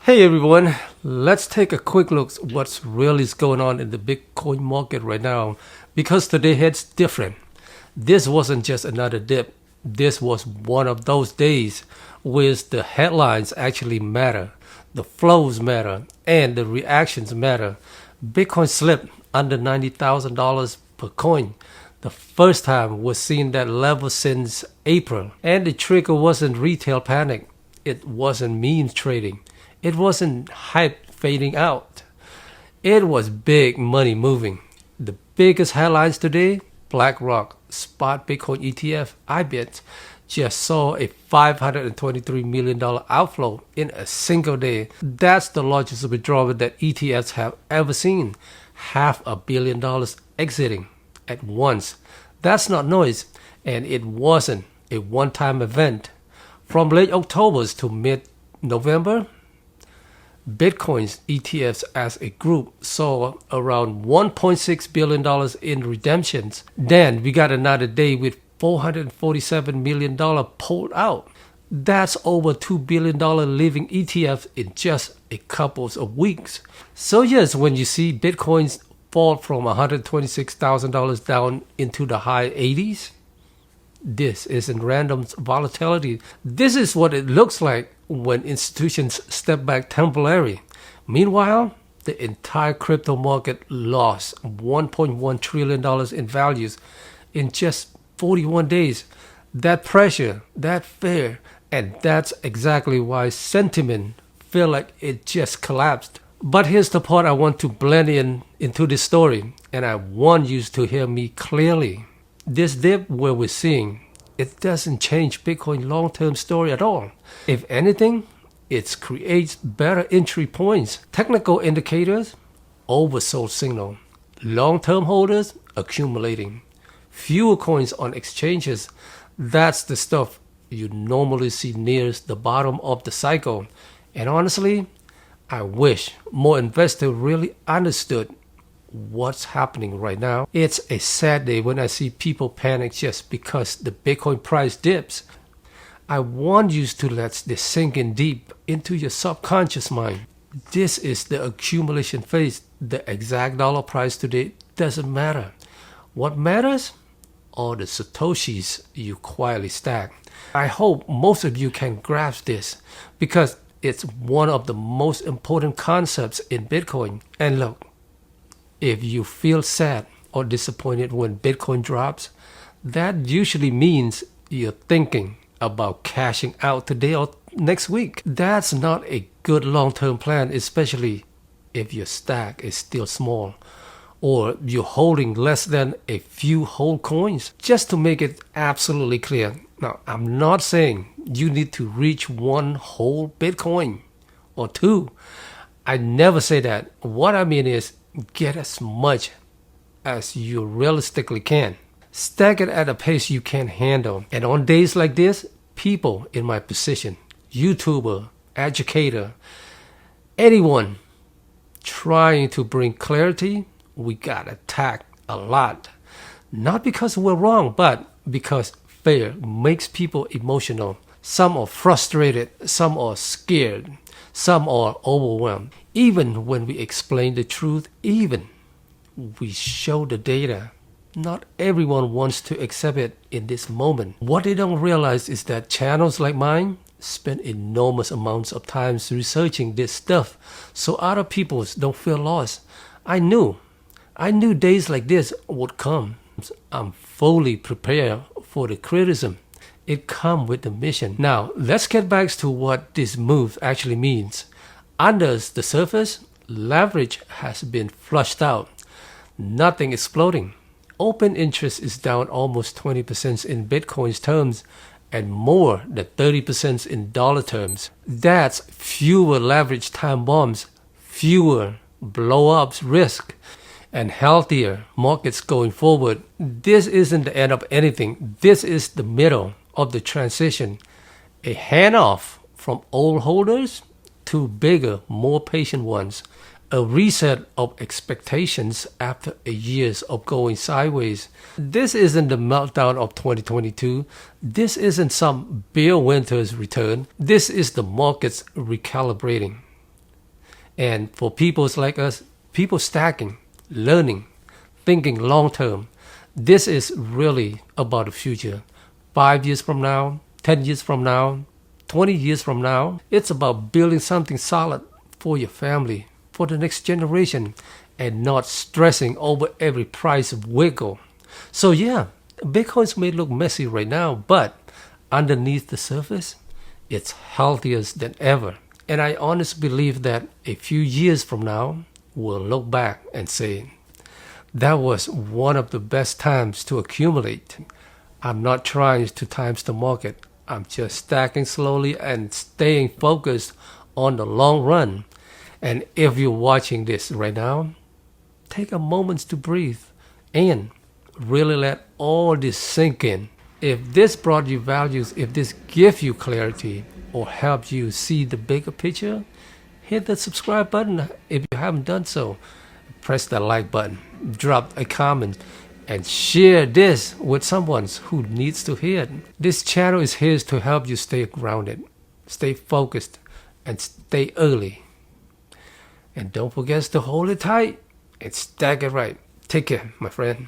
Hey everyone, let's take a quick look at what's really going on in the Bitcoin market right now because today hits different. This wasn't just another dip. This was one of those days where the headlines actually matter, the flows matter, and the reactions matter. Bitcoin slipped under $90,000 per coin. The first time we're seeing that level since April. And the trigger wasn't retail panic. It wasn't memes trading. It wasn't hype fading out. It was big money moving. The biggest headlines today, BlackRock spot Bitcoin ETF, IBIT, just saw a $523 million outflow in a single day. That's the largest withdrawal that ETFs have ever seen. $500 million exiting at once. That's not noise, and it wasn't a one-time event. From late October to mid-November, Bitcoin's ETFs as a group saw around $1.6 billion in redemptions. Then we got another day with $447 million pulled out. That's over $2 billion leaving ETFs in just a couple of weeks. So yes, when you see Bitcoins fall from $126,000 down into the high 80s, this isn't random volatility. This is what it looks like when institutions step back temporarily. Meanwhile, the entire crypto market lost $1.1 trillion in values in just 41 days. That pressure, that fear, and that's exactly why sentiment feel like it just collapsed. But here's the part I want to blend into this story, and I want you to hear me clearly. This dip where we're seeing, it doesn't change Bitcoin long-term story at all. If anything, it creates better entry points. Technical indicators, oversold signal. Long-term holders, accumulating. Fewer coins on exchanges. That's the stuff you normally see nearest the bottom of the cycle. And honestly, I wish more investors really understood what's happening right now. It's a sad day when I see people panic just because the Bitcoin price dips. I want you to let this sink in deep into your subconscious mind. This is the accumulation phase. The exact dollar price today doesn't matter. What matters are the satoshis you quietly stack. I hope most of you can grasp this because it's one of the most important concepts in Bitcoin. And look, if you feel sad or disappointed when Bitcoin drops, that usually means you're thinking about cashing out today or next week. That's not a good long-term plan, especially if your stack is still small or you're holding less than a few whole coins. Just to make it absolutely clear, now I'm not saying you need to reach one whole Bitcoin or two. I never say that. What I mean is get as much as you realistically can. Stack it at a pace you can handle. And on days like this, people in my position, YouTuber, educator, anyone trying to bring clarity, we got attacked a lot. Not because we're wrong, but because fear makes people emotional. Some are frustrated, some are scared, some are overwhelmed. Even when we explain the truth, even we show the data, not everyone wants to accept it in this moment. What they don't realize is that channels like mine spend enormous amounts of time researching this stuff so other people don't feel lost. I knew days like this would come. I'm fully prepared for the criticism. It comes with the mission. Now, let's get back to what this move actually means. Under the surface, leverage has been flushed out. Nothing exploding. Open interest is down almost 20% in Bitcoin's terms and more than 30% in dollar terms. That's fewer leverage time bombs, fewer blow-ups risk, and healthier markets going forward. This isn't the end of anything. This is the middle of the transition. A handoff from old holders to bigger, more patient ones. A reset of expectations after a years of going sideways. This isn't the meltdown of 2022. This isn't some Bill Winters return. This is the markets recalibrating. And for people like us, people stacking, learning, thinking long term, this is really about the future. 5 years from now, 10 years from now, 20 years from now, it's about building something solid for your family, for the next generation, and not stressing over every price wiggle. So yeah, Bitcoins may look messy right now, but underneath the surface, it's healthier than ever. And I honestly believe that a few years from now, we'll look back and say, that was one of the best times to accumulate. I'm not trying to time the market. I'm just stacking slowly and staying focused on the long run. And if you're watching this right now, take a moment to breathe and really let all this sink in. If this brought you values, if this gives you clarity or helps you see the bigger picture, hit the subscribe button if you haven't done so. Press the like button, drop a comment, and share this with someone who needs to hear it. This channel is here to help you stay grounded, stay focused, and stay early. And don't forget to hold it tight and stack it right. Take care, my friend.